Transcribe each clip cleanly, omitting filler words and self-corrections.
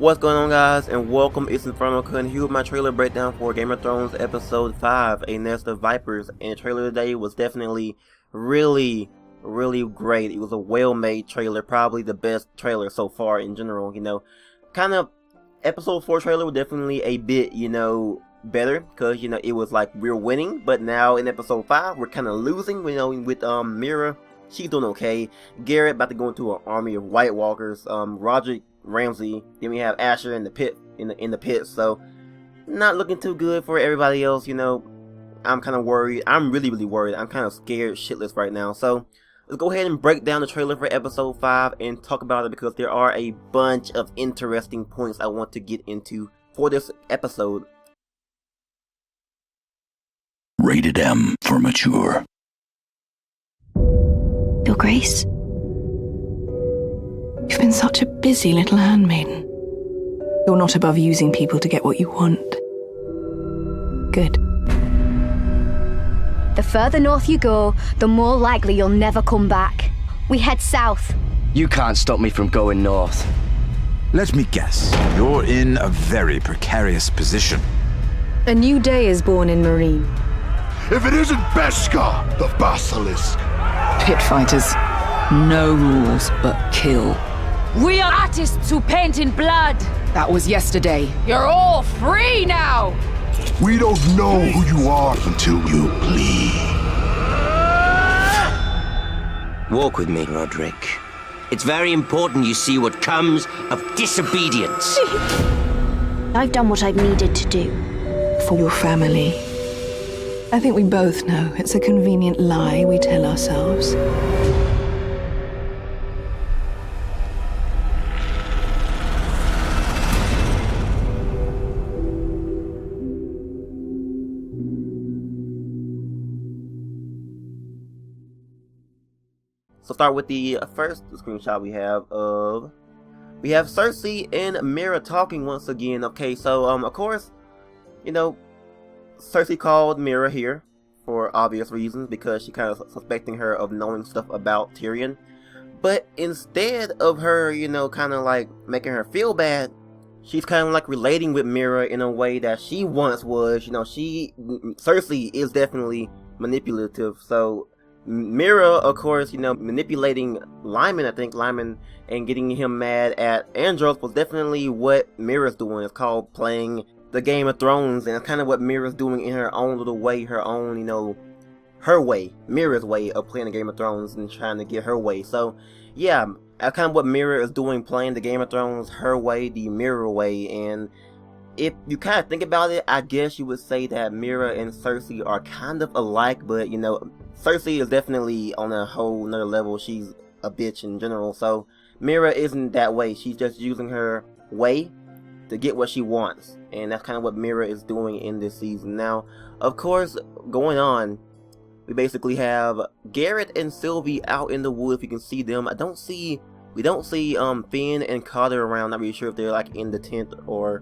What's going on, guys, and welcome. It's InfernoKun here with my trailer breakdown for Game of Thrones Episode 5, A Nest of Vipers. And the trailer today was definitely really great. It was a well-made trailer, probably the best trailer so far in general, Kind of, Episode 4 trailer was definitely a bit, better, because, it was like we're winning, but now in Episode 5, we're kind of losing, with Mira. She's doing okay. Garrett about to go into an army of White Walkers. Roger Ramsey. Then we have Asher in the pit, in the pit. So not looking too good for everybody else. I'm kind of worried. I'm really worried. I'm kind of scared shitless right now. So let's go ahead and break down the trailer for Episode 5 and talk about it, because there are a bunch of interesting points I want to get into for this episode. Rated M for mature. Your Grace, you've been such a busy little handmaiden. You're not above using people to get what you want. Good. The further north you go, the more likely you'll never come back. We head south. You can't stop me from going north. Let me guess. You're in a very precarious position. A new day is born in Marine. If it isn't Beskar, the Basilisk. Pit fighters. No rules but kill. We are artists who paint in blood. That was yesterday. You're all free now. We don't know who you are until you bleed. Walk with me, Roderick. It's very important you see what comes of disobedience. I've done what I've needed to do. For your family. I think we both know it's a convenient lie we tell ourselves. So start with the first screenshot we have Cersei and Mira talking once again. Okay, so of course, Cersei called Mira here for obvious reasons, because she kind of suspecting her of knowing stuff about Tyrion. But instead of her, kind of like making her feel bad, she's kind of like relating with Mira in a way that she once was. Cersei is definitely manipulative. So Mira, of course, manipulating Lyman, and getting him mad at Andros was definitely what Mira's doing. It's called playing the Game of Thrones, and it's kind of what Mira's doing in her own little way, her own, her way, Mira's way of playing the Game of Thrones and trying to get her way. So, yeah, that's kind of what Mira is doing, playing the Game of Thrones her way, the Mira way. And if you kind of think about it, I guess you would say that Mira and Cersei are kind of alike, but, Cersei is definitely on a whole nother level. She's a bitch in general, so Mira isn't that way. She's just using her way to get what she wants, and that's kind of what Mira is doing in this season. Now, of course, going on, we basically have Garrett and Sylvie out in the woods. You can see them. We don't see Finn and Carter around. Not really sure if they're like in the tent, or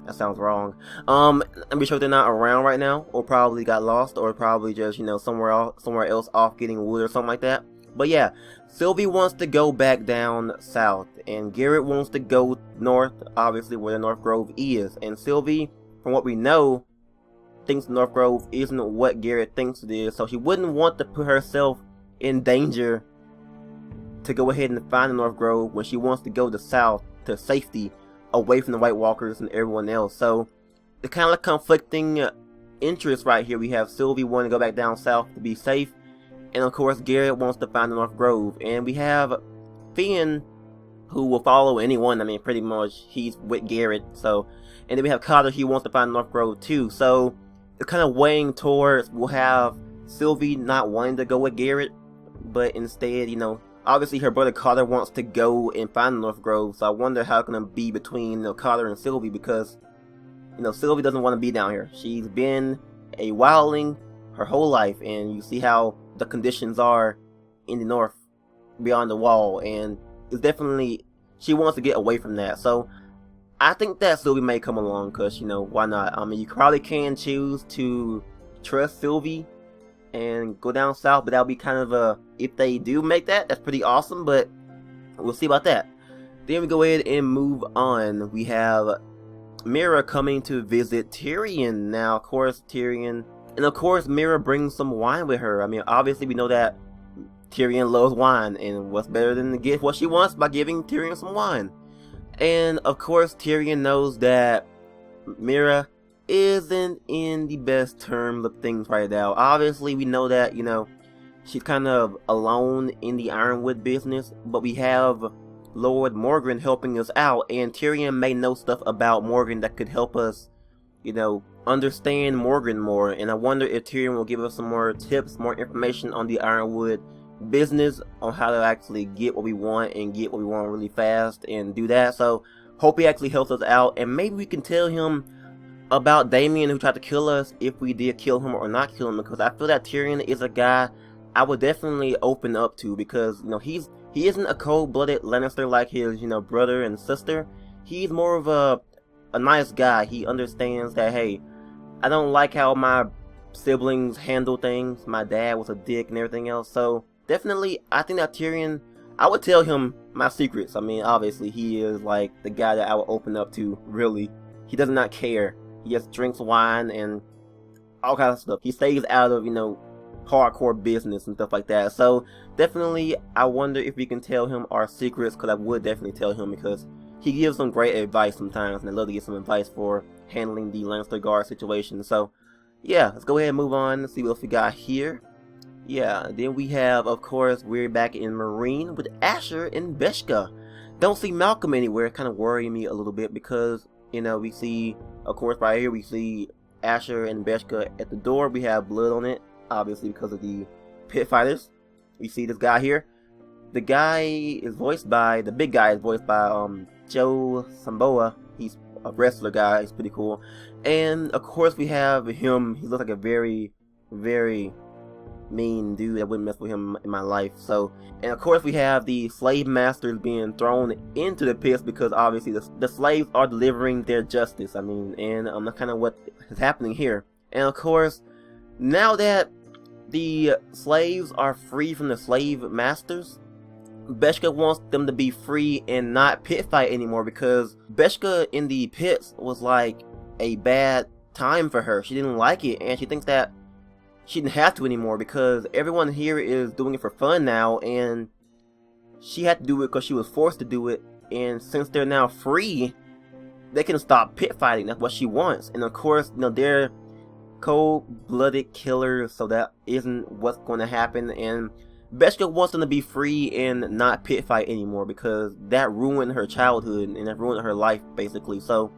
that sounds wrong. I'm pretty sure they're not around right now, or probably got lost, or probably just somewhere else off getting wood or something like that. But yeah, Sylvie wants to go back down south, and Garrett wants to go north, obviously where the North Grove is. And Sylvie, from what we know, thinks North Grove isn't what Garrett thinks it is, so she wouldn't want to put herself in danger to go ahead and find the North Grove when she wants to go to south to safety, away from the White Walkers and everyone else. So the kind of conflicting interests right here. We have Sylvie wanting to go back down south to be safe, and of course Garrett wants to find the North Grove. And we have Finn, who will follow anyone. Pretty much he's with Garrett. So, and then we have Carter, he wants to find the North Grove too. So it's kind of weighing towards, we'll have Sylvie not wanting to go with Garrett, but instead, obviously her brother Carter wants to go and find the North Grove. So I wonder how it's gonna be between Carter and Sylvie, because Sylvie doesn't want to be down here. She's been a wildling her whole life, and you see how the conditions are in the north beyond the wall, and it's definitely, she wants to get away from that. So I think that Sylvie may come along, because why not? You probably can choose to trust Sylvie and go down south, but that'll be kind of a, if they do make that, that's pretty awesome, but we'll see about that. Then we go ahead and move on. We have Mira coming to visit Tyrion. Now, of course, Mira brings some wine with her. I mean, obviously we know that Tyrion loves wine, and what's better than to get what she wants by giving Tyrion some wine. And of course, Tyrion knows that Mira isn't in the best terms of things right now. Obviously, we know that, she's kind of alone in the Ironwood business, but we have Lord Morgan helping us out, and Tyrion may know stuff about Morgan that could help us, understand Morgan more. And I wonder if Tyrion will give us some more tips, more information on the Ironwood business, on how to actually get what we want and get what we want really fast and do that. So hope he actually helps us out, and maybe we can tell him about Damien who tried to kill us, if we did kill him or not kill him, because I feel that Tyrion is a guy I would definitely open up to, because he isn't a cold-blooded Lannister like his brother and sister. He's more of a nice guy. He understands that, hey, I don't like how my siblings handle things. My dad was a dick and everything else. So definitely, I think that Tyrion, I would tell him my secrets. I mean, obviously, he is like the guy that I would open up to, really. He does not care. He just drinks wine and all kinds of stuff. He stays out of, hardcore business and stuff like that. So definitely, I wonder if we can tell him our secrets, because I would definitely tell him, because he gives some great advice sometimes, and I love to get some advice for handling the Lannister Guard situation. So yeah, let's go ahead and move on and see what else we got here. Yeah, then we have, of course, we're back in Marine with Asher and Beshka. Don't see Malcolm anywhere, kind of worrying me a little bit, because we see, of course, right here we see Asher and Beshka at the door. We have blood on it, obviously because of the pit fighters. We see this guy here. The big guy is voiced by Joe Samboa. He's a wrestler guy. He's pretty cool. And of course we have him. He looks like a very, very mean dude. I wouldn't mess with him in my life. So, and of course we have the slave masters being thrown into the pits, because obviously the slaves are delivering their justice. I mean, and that's kind of what is happening here. And of course, now that the slaves are free from the slave masters, Beshka wants them to be free and not pit fight anymore, because Beshka in the pits was like a bad time for her. She didn't like it, and she thinks that she didn't have to anymore, because everyone here is doing it for fun now, and she had to do it because she was forced to do it. And since they're now free, they can stop pit fighting. That's what she wants. And of course, they're cold-blooded killers, so that isn't what's going to happen. And Beshka wants them to be free and not pit fight anymore, because that ruined her childhood and that ruined her life, basically. So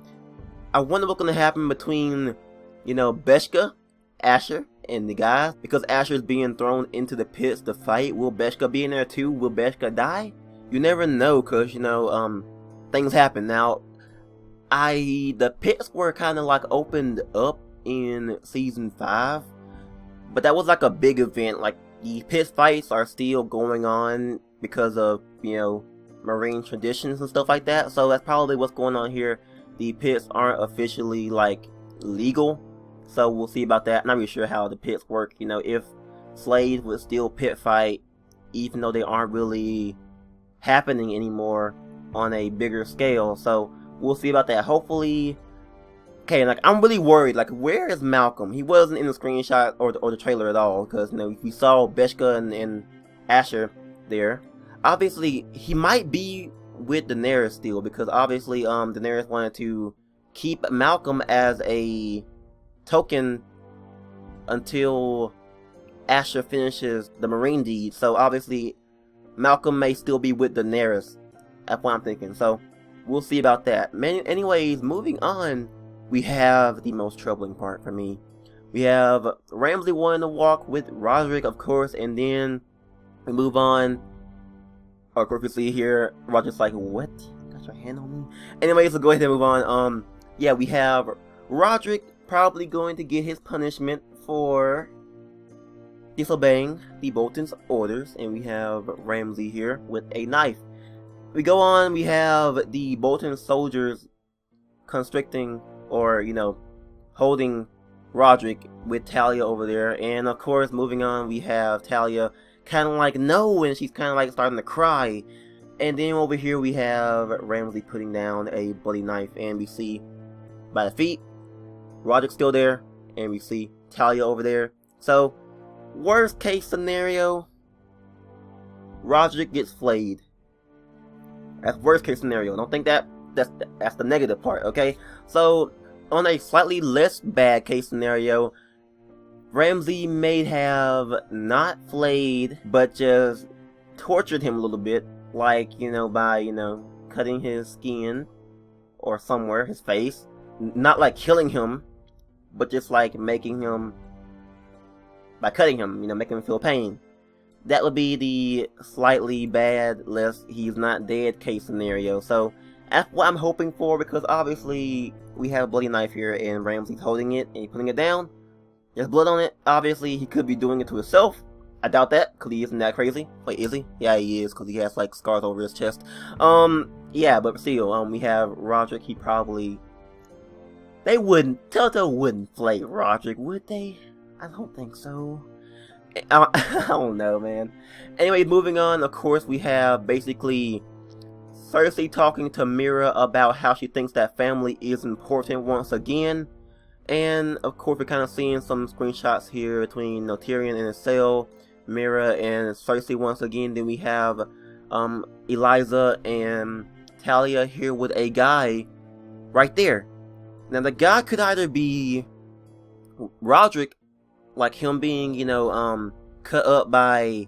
I wonder what's going to happen between, Beshka, Asher, and the guys, because Asher is being thrown into the pits to fight. Will Beshka be in there too? Will Beshka die? You never know, because things happen. Now, the pits were kind of like opened up in season 5, but that was like a big event. Like, the pit fights are still going on because of Marine traditions and stuff like that. So that's probably what's going on here. The pits aren't officially like legal, so we'll see about that. I'm not really sure how the pits work. If slaves would still pit fight even though they aren't really happening anymore on a bigger scale. So we'll see about that. Hopefully. Okay, like, I'm really worried. Like, where is Malcolm? He wasn't in the screenshot or the trailer at all, because we saw Beshka and Asher there. Obviously, he might be with Daenerys still, because obviously Daenerys wanted to keep Malcolm as a token until Asher finishes the Marine deed. So obviously Malcolm may still be with Daenerys. That's what I'm thinking. So we'll see about that. Anyways, moving on. We have the most troubling part for me. We have Ramsay wanting to walk with Roderick, of course, and then we move on. Of course, we see here, Roderick's like, what? Got your hand on me? Anyways, so go ahead and move on. Yeah, we have Roderick probably going to get his punishment for disobeying the Bolton's orders, and we have Ramsay here with a knife. We go on, we have the Bolton soldiers constricting, or holding Roderick with Talia over there. And of course, moving on, we have Talia kind of like no, and she's kind of like starting to cry. And then over here we have Ramsay putting down a bloody knife, and we see by the feet, Roderick's still there, and we see Talia over there. So, worst case scenario, Roderick gets flayed. That's worst case scenario. Don't think that's the negative part, okay? So, on a slightly less bad case scenario, Ramsay may have not flayed, but just tortured him a little bit, like, by, cutting his skin or somewhere, his face. Not like killing him, but just like making him, by cutting him, making him feel pain. That would be the slightly bad, less he's not dead case scenario. So that's what I'm hoping for, because obviously we have a bloody knife here and Ramsay's holding it and he's putting it down. There's blood on it. Obviously he could be doing it to himself. I doubt that, because he isn't that crazy. Wait, is he? Yeah, he is, because he has like scars over his chest. Yeah, but still, we have Roderick. He probably... Telltale wouldn't flay Roderick, would they? I don't think so. I don't know, man. Anyway, moving on, of course, we have basically Cersei talking to Mira about how she thinks that family is important once again. And, of course, we're kind of seeing some screenshots here between Tyrion and his cell, Mira and Cersei once again. Then we have Eliza and Talia here with a guy right there. Now, the guy could either be Roderick, like him being, cut up by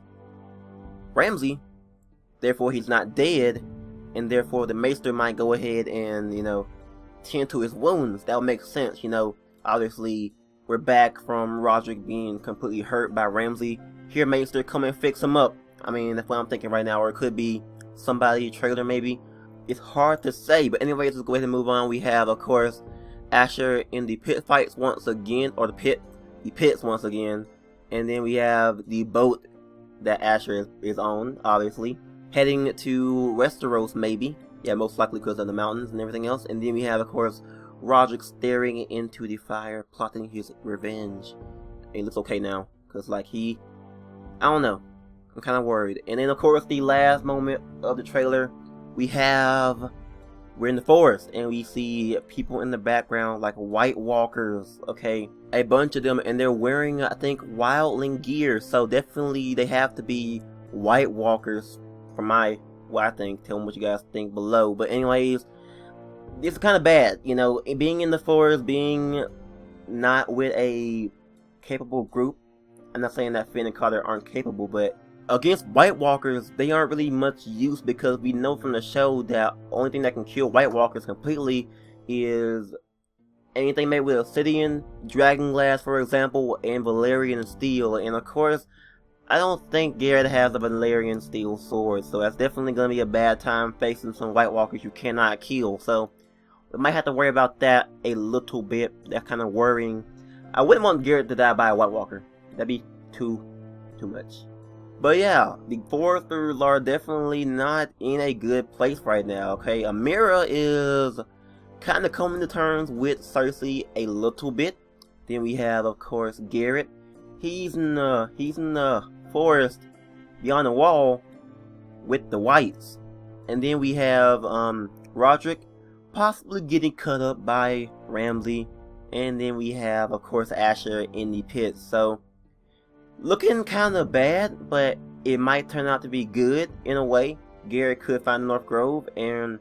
Ramsay, therefore he's not dead, and therefore the Maester might go ahead and, tend to his wounds. That would make sense, obviously we're back from Roderick being completely hurt by Ramsay. Here, Maester, come and fix him up. I mean, that's what I'm thinking right now, or it could be somebody, trailer maybe. It's hard to say, but anyways, let's go ahead and move on. We have, of course, Asher in the pit fights once again, or the pits once again, and then we have the boat that Asher is on, obviously, heading to Westeros, maybe. Yeah, most likely because of the mountains and everything else. And then we have, of course, Roderick staring into the fire, plotting his revenge. It looks okay now, because, like, I don't know, I'm kind of worried. And then, of course, the last moment of the trailer, we're in the forest, and we see people in the background, like White Walkers, okay? A bunch of them, and they're wearing, I think, wildling gear, so definitely they have to be White Walkers, from what I think. Tell me what you guys think below. But anyways, this is kind of bad, being in the forest, being not with a capable group. I'm not saying that Finn and Carter aren't capable, but against White Walkers, they aren't really much use, because we know from the show that only thing that can kill White Walkers completely is anything made with obsidian, dragon glass, for example, and Valyrian steel. And of course, I don't think Garrett has a Valyrian steel sword, so that's definitely going to be a bad time facing some White Walkers you cannot kill. So we might have to worry about that a little bit. That's kind of worrying. I wouldn't want Garrett to die by a White Walker. That'd be too much. But yeah, the foresters are definitely not in a good place right now, okay? Amira is kind of coming to terms with Cersei a little bit. Then we have, of course, Garrett. He's in the forest beyond the wall with the whites. And then we have Roderick possibly getting cut up by Ramsay. And then we have, of course, Asher in the pits. So looking kind of bad, but it might turn out to be good in a way. Garrett could find North Grove, and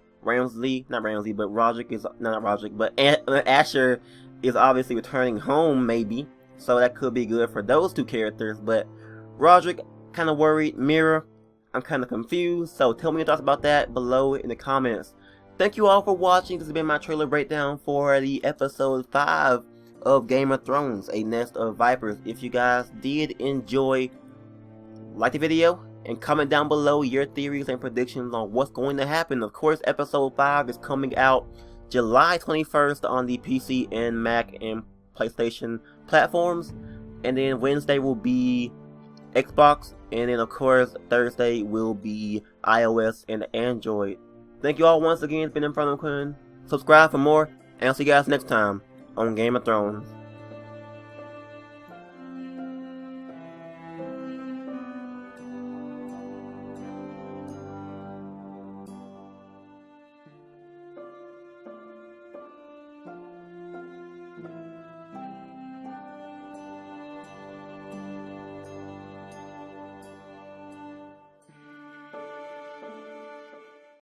Asher is obviously returning home, maybe. So that could be good for those two characters. But Roderick, kind of worried. Mira, I'm kind of confused. So tell me your thoughts about that below in the comments. Thank you all for watching. This has been my trailer breakdown for the episode 5 of Game of Thrones, A Nest of Vipers. If you guys did enjoy, like the video and comment down below your theories and predictions on what's going to happen. Of course, episode 5 is coming out July 21st on the PC and Mac and PlayStation platforms, and then Wednesday will be Xbox, and then of course Thursday will be iOS and Android. Thank you all once again. It's been InfernoKun. Subscribe for more, and I'll see you guys next time on Game of Thrones.